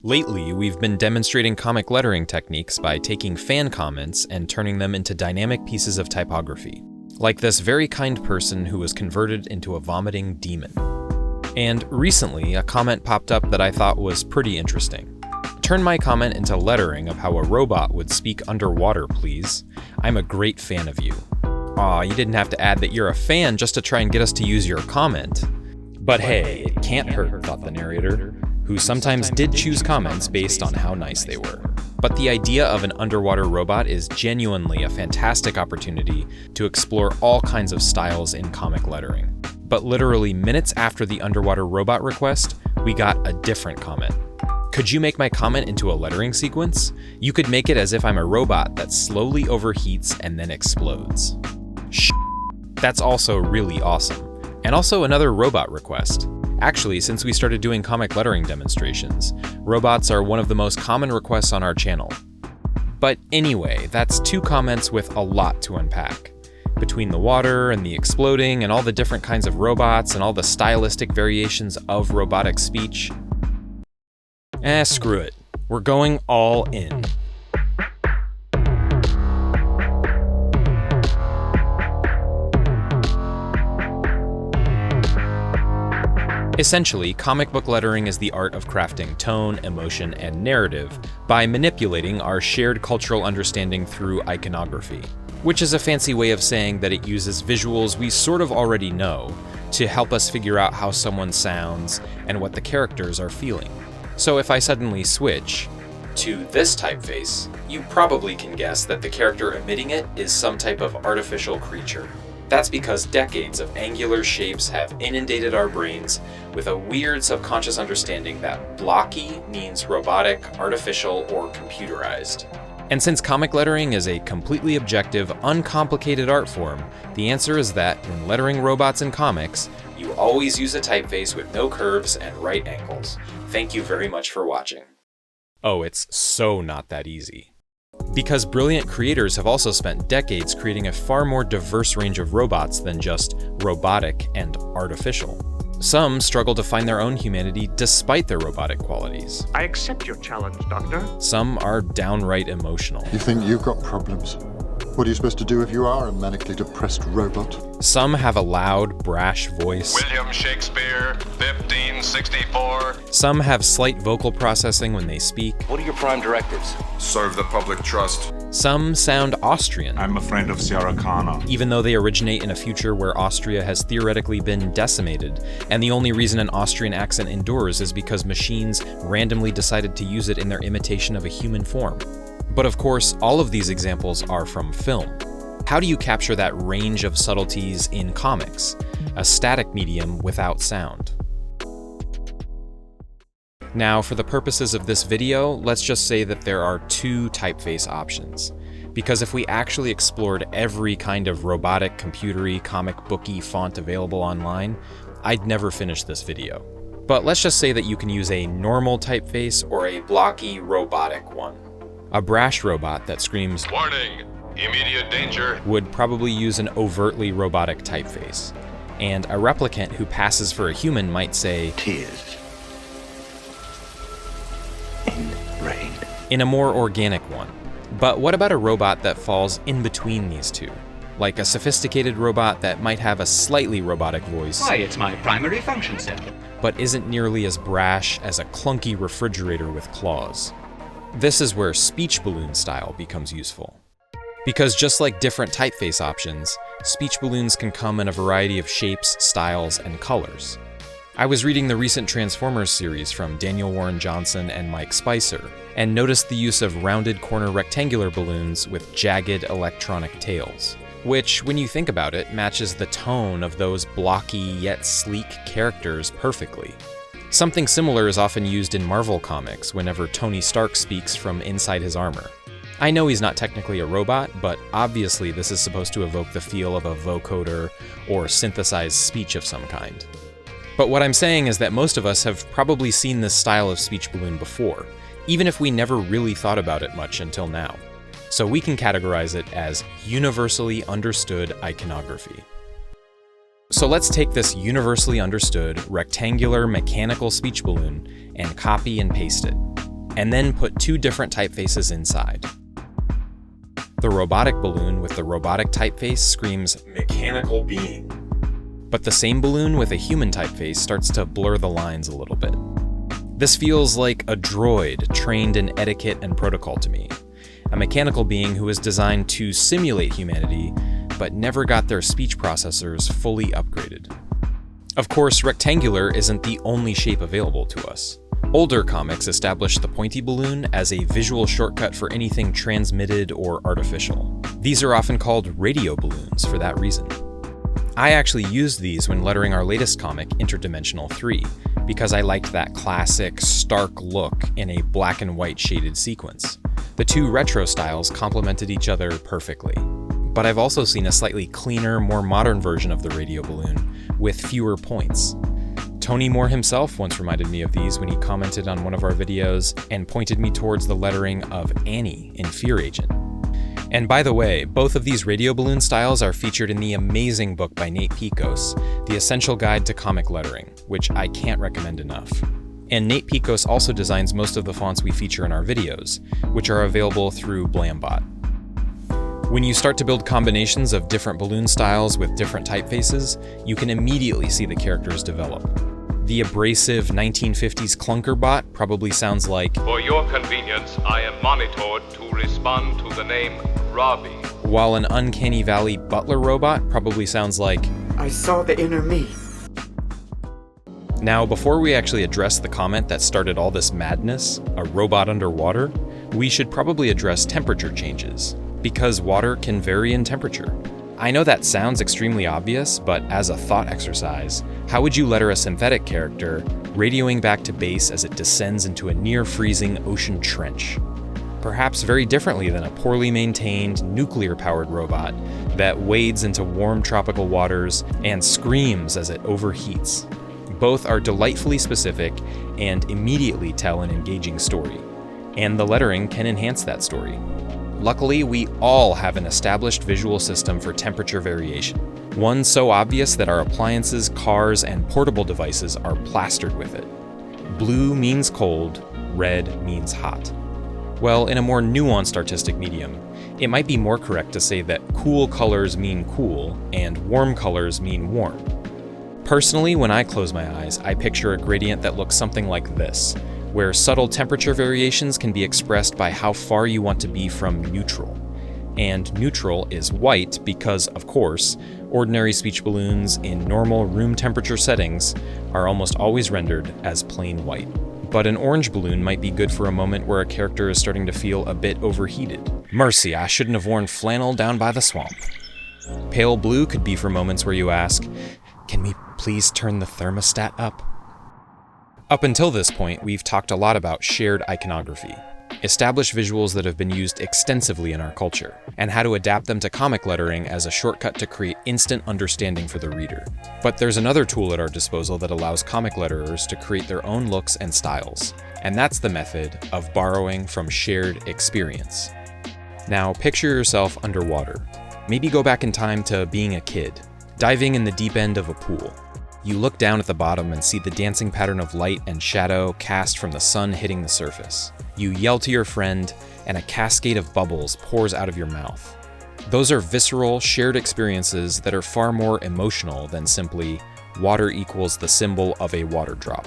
Lately, we've been demonstrating comic lettering techniques by taking fan comments and turning them into dynamic pieces of typography, like this very kind person who was converted into a vomiting demon. And recently, a comment popped up that I thought was pretty interesting. Turn my comment into lettering of how a robot would speak underwater, please. I'm a great fan of you. Aw, you didn't have to add that you're a fan just to try and get us to use your comment. But hey, it can't hurt, thought the narrator, who sometimes did choose comments based on how nice they were. But the idea of an underwater robot is genuinely a fantastic opportunity to explore all kinds of styles in comic lettering. But literally minutes after the underwater robot request, we got a different comment. Could you make my comment into a lettering sequence? You could make it as if I'm a robot that slowly overheats and then explodes. That's also really awesome. And also another robot request. Actually, since we started doing comic lettering demonstrations, robots are one of the most common requests on our channel. But anyway, that's 2 comments with a lot to unpack. Between the water and the exploding and all the different kinds of robots and all the stylistic variations of robotic speech. Screw it. We're going all in. Essentially, comic book lettering is the art of crafting tone, emotion, and narrative by manipulating our shared cultural understanding through iconography, which is a fancy way of saying that it uses visuals we sort of already know to help us figure out how someone sounds and what the characters are feeling. So if I suddenly switch to this typeface, you probably can guess that the character emitting it is some type of artificial creature. That's because decades of angular shapes have inundated our brains with a weird subconscious understanding that blocky means robotic, artificial, or computerized. And since comic lettering is a completely objective, uncomplicated art form, the answer is that when lettering robots in comics, you always use a typeface with no curves and right angles. Thank you very much for watching. Oh, it's so not that easy. Because brilliant creators have also spent decades creating a far more diverse range of robots than just robotic and artificial. Some struggle to find their own humanity despite their robotic qualities. I accept your challenge, Doctor. Some are downright emotional. You think you've got problems? What are you supposed to do if you are a manically depressed robot? Some have a loud, brash voice. William Shakespeare, 1564. Some have slight vocal processing when they speak. What are your prime directives? Serve the public trust. Some sound Austrian. I'm a friend of Sierra Kana. Even though they originate in a future where Austria has theoretically been decimated, and the only reason an Austrian accent endures is because machines randomly decided to use it in their imitation of a human form. But of course, all of these examples are from film. How do you capture that range of subtleties in comics, a static medium without sound? Now, for the purposes of this video, let's just say that there are 2 typeface options. Because if we actually explored every kind of robotic, computery, comic booky font available online, I'd never finish this video. But let's just say that you can use a normal typeface or a blocky, robotic one. A brash robot that screams, "Warning! Immediate danger!" would probably use an overtly robotic typeface. And a replicant who passes for a human might say, Tears. In rain. in a more organic one. But what about a robot that falls in between these 2? Like a sophisticated robot that might have a slightly robotic voice, Why, it's my primary function set. but isn't nearly as brash as a clunky refrigerator with claws. This is where speech balloon style becomes useful. Because just like different typeface options, speech balloons can come in a variety of shapes, styles, and colors. I was reading the recent Transformers series from Daniel Warren Johnson and Mike Spicer, and noticed the use of rounded corner rectangular balloons with jagged electronic tails, which, when you think about it, matches the tone of those blocky yet sleek characters perfectly. Something similar is often used in Marvel comics whenever Tony Stark speaks from inside his armor. I know he's not technically a robot, but obviously this is supposed to evoke the feel of a vocoder or synthesized speech of some kind. But what I'm saying is that most of us have probably seen this style of speech balloon before, even if we never really thought about it much until now. So we can categorize it as universally understood iconography. So let's take this universally understood rectangular mechanical speech balloon and copy and paste it. and then put 2 different typefaces inside. The robotic balloon with the robotic typeface screams mechanical being, but the same balloon with a human typeface starts to blur the lines a little bit. This feels like a droid trained in etiquette and protocol to me, a mechanical being who was designed to simulate humanity, but never got their speech processors fully upgraded. Of course, rectangular isn't the only shape available to us. Older comics established the pointy balloon as a visual shortcut for anything transmitted or artificial. These are often called radio balloons for that reason. I actually used these when lettering our latest comic, Interdimensional 3, because I liked that classic, stark look in a black and white shaded sequence. The 2 retro styles complemented each other perfectly. But I've also seen a slightly cleaner, more modern version of the radio balloon, with fewer points. Tony Moore himself once reminded me of these when he commented on one of our videos and pointed me towards the lettering of Annie in Fear Agent. And by the way, both of these radio balloon styles are featured in the amazing book by Nate Picos, The Essential Guide to Comic Lettering, which I can't recommend enough. And Nate Picos also designs most of the fonts we feature in our videos, which are available through Blambot. When you start to build combinations of different balloon styles with different typefaces, you can immediately see the characters develop. The abrasive 1950s clunker bot probably sounds like, For your convenience, I am monitored to respond to the name Robbie. while an Uncanny Valley butler robot probably sounds like, I saw the inner me. Now, before we actually address the comment that started all this madness, a robot underwater, we should probably address temperature changes, because water can vary in temperature. I know that sounds extremely obvious, but as a thought exercise, how would you letter a synthetic character radioing back to base as it descends into a near-freezing ocean trench? Perhaps very differently than a poorly maintained, nuclear-powered robot that wades into warm tropical waters and screams as it overheats. Both are delightfully specific and immediately tell an engaging story, and the lettering can enhance that story. Luckily, we all have an established visual system for temperature variation, one so obvious that our appliances, cars, and portable devices are plastered with it. Blue means cold, red means hot. Well, in a more nuanced artistic medium, it might be more correct to say that cool colors mean cool and warm colors mean warm. Personally, when I close my eyes, I picture a gradient that looks something like this, where subtle temperature variations can be expressed by how far you want to be from neutral. And neutral is white because, of course, ordinary speech balloons in normal room temperature settings are almost always rendered as plain white. But an orange balloon might be good for a moment where a character is starting to feel a bit overheated. Mercy, I shouldn't have worn flannel down by the swamp. Pale blue could be for moments where you ask, can we please turn the thermostat up? Up until this point, we've talked a lot about shared iconography, established visuals that have been used extensively in our culture, and how to adapt them to comic lettering as a shortcut to create instant understanding for the reader. But there's another tool at our disposal that allows comic letterers to create their own looks and styles, and that's the method of borrowing from shared experience. Now, picture yourself underwater. Maybe go back in time to being a kid, diving in the deep end of a pool. You look down at the bottom and see the dancing pattern of light and shadow cast from the sun hitting the surface. You yell to your friend, and a cascade of bubbles pours out of your mouth. Those are visceral, shared experiences that are far more emotional than simply water equals the symbol of a water drop.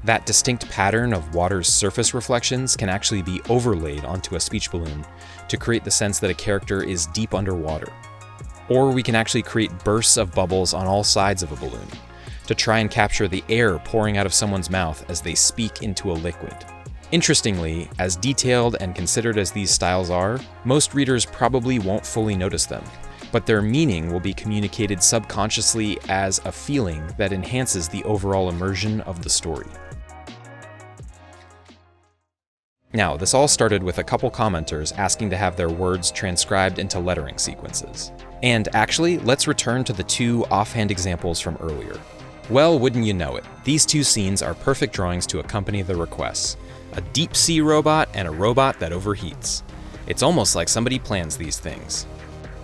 That distinct pattern of water's surface reflections can actually be overlaid onto a speech balloon to create the sense that a character is deep underwater. Or we can actually create bursts of bubbles on all sides of a balloon to try and capture the air pouring out of someone's mouth as they speak into a liquid. Interestingly, as detailed and considered as these styles are, most readers probably won't fully notice them, but their meaning will be communicated subconsciously as a feeling that enhances the overall immersion of the story. Now, this all started with a couple commenters asking to have their words transcribed into lettering sequences. And actually, let's return to the 2 offhand examples from earlier. Well, wouldn't you know it, these 2 scenes are perfect drawings to accompany the requests. A deep sea robot and a robot that overheats. It's almost like somebody plans these things.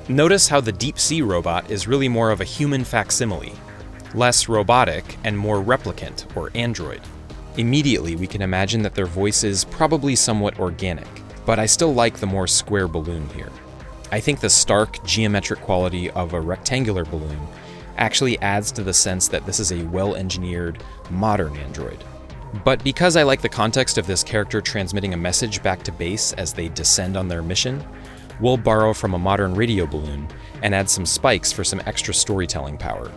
Notice how the deep sea robot is really more of a human facsimile, less robotic and more replicant or android. Immediately, we can imagine that their voice is probably somewhat organic, but I still like the more square balloon here. I think the stark, geometric quality of a rectangular balloon actually adds to the sense that this is a well-engineered, modern android. But because I like the context of this character transmitting a message back to base as they descend on their mission, we'll borrow from a modern radio balloon and add some spikes for some extra storytelling power.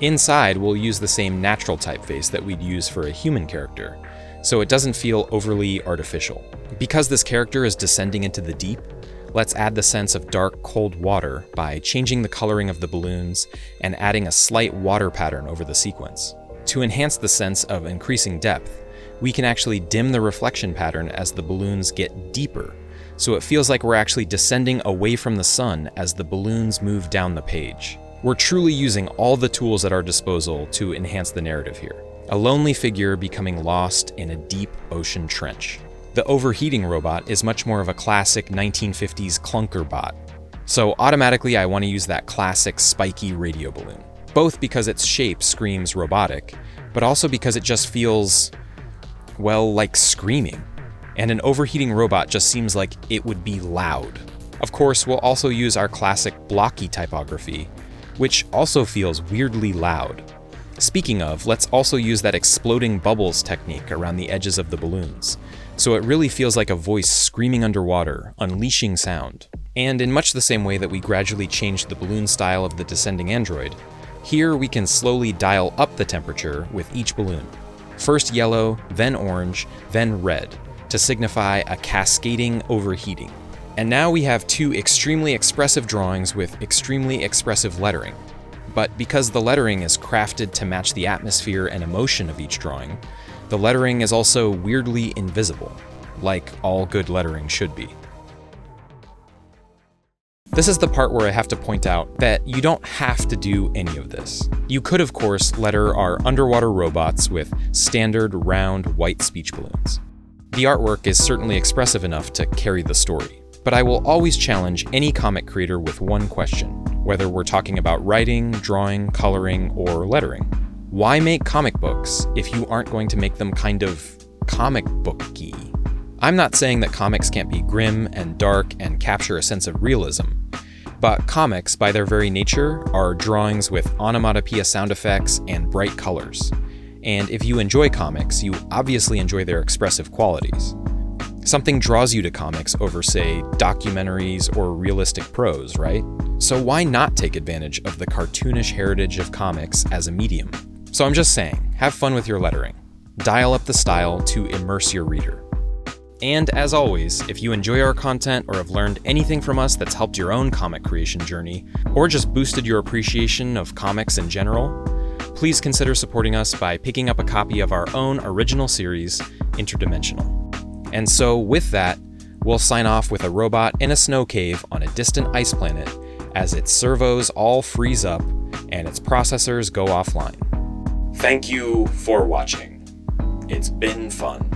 Inside, we'll use the same natural typeface that we'd use for a human character, so it doesn't feel overly artificial. Because this character is descending into the deep, let's add the sense of dark, cold water by changing the coloring of the balloons and adding a slight water pattern over the sequence. To enhance the sense of increasing depth, we can actually dim the reflection pattern as the balloons get deeper, so it feels like we're actually descending away from the sun as the balloons move down the page. We're truly using all the tools at our disposal to enhance the narrative here. A lonely figure becoming lost in a deep ocean trench. The overheating robot is much more of a classic 1950s clunker bot, so automatically I want to use that classic spiky radio balloon. Both because its shape screams robotic, but also because it just feels, well, like screaming. And an overheating robot just seems like it would be loud. Of course, we'll also use our classic blocky typography, which also feels weirdly loud. Speaking of, let's also use that exploding bubbles technique around the edges of the balloons, so it really feels like a voice screaming underwater, unleashing sound. And in much the same way that we gradually changed the balloon style of the descending android, here we can slowly dial up the temperature with each balloon. First yellow, then orange, then red, to signify a cascading overheating. And now we have two extremely expressive drawings with extremely expressive lettering. But because the lettering is crafted to match the atmosphere and emotion of each drawing, the lettering is also weirdly invisible, like all good lettering should be. This is the part where I have to point out that you don't have to do any of this. You could, of course, letter our underwater robots with standard round white speech balloons. The artwork is certainly expressive enough to carry the story, but I will always challenge any comic creator with one question, whether we're talking about writing, drawing, coloring, or lettering. Why make comic books if you aren't going to make them kind of comic book-y? I'm not saying that comics can't be grim and dark and capture a sense of realism, but comics, by their very nature, are drawings with onomatopoeia sound effects and bright colors. And if you enjoy comics, you obviously enjoy their expressive qualities. Something draws you to comics over, say, documentaries or realistic prose, right? So why not take advantage of the cartoonish heritage of comics as a medium? So I'm just saying, have fun with your lettering. Dial up the style to immerse your reader. And as always, if you enjoy our content or have learned anything from us that's helped your own comic creation journey, or just boosted your appreciation of comics in general, please consider supporting us by picking up a copy of our own original series, Interdimensional. And so with that, we'll sign off with a robot in a snow cave on a distant ice planet as its servos all freeze up and its processors go offline. Thank you for watching. It's been fun.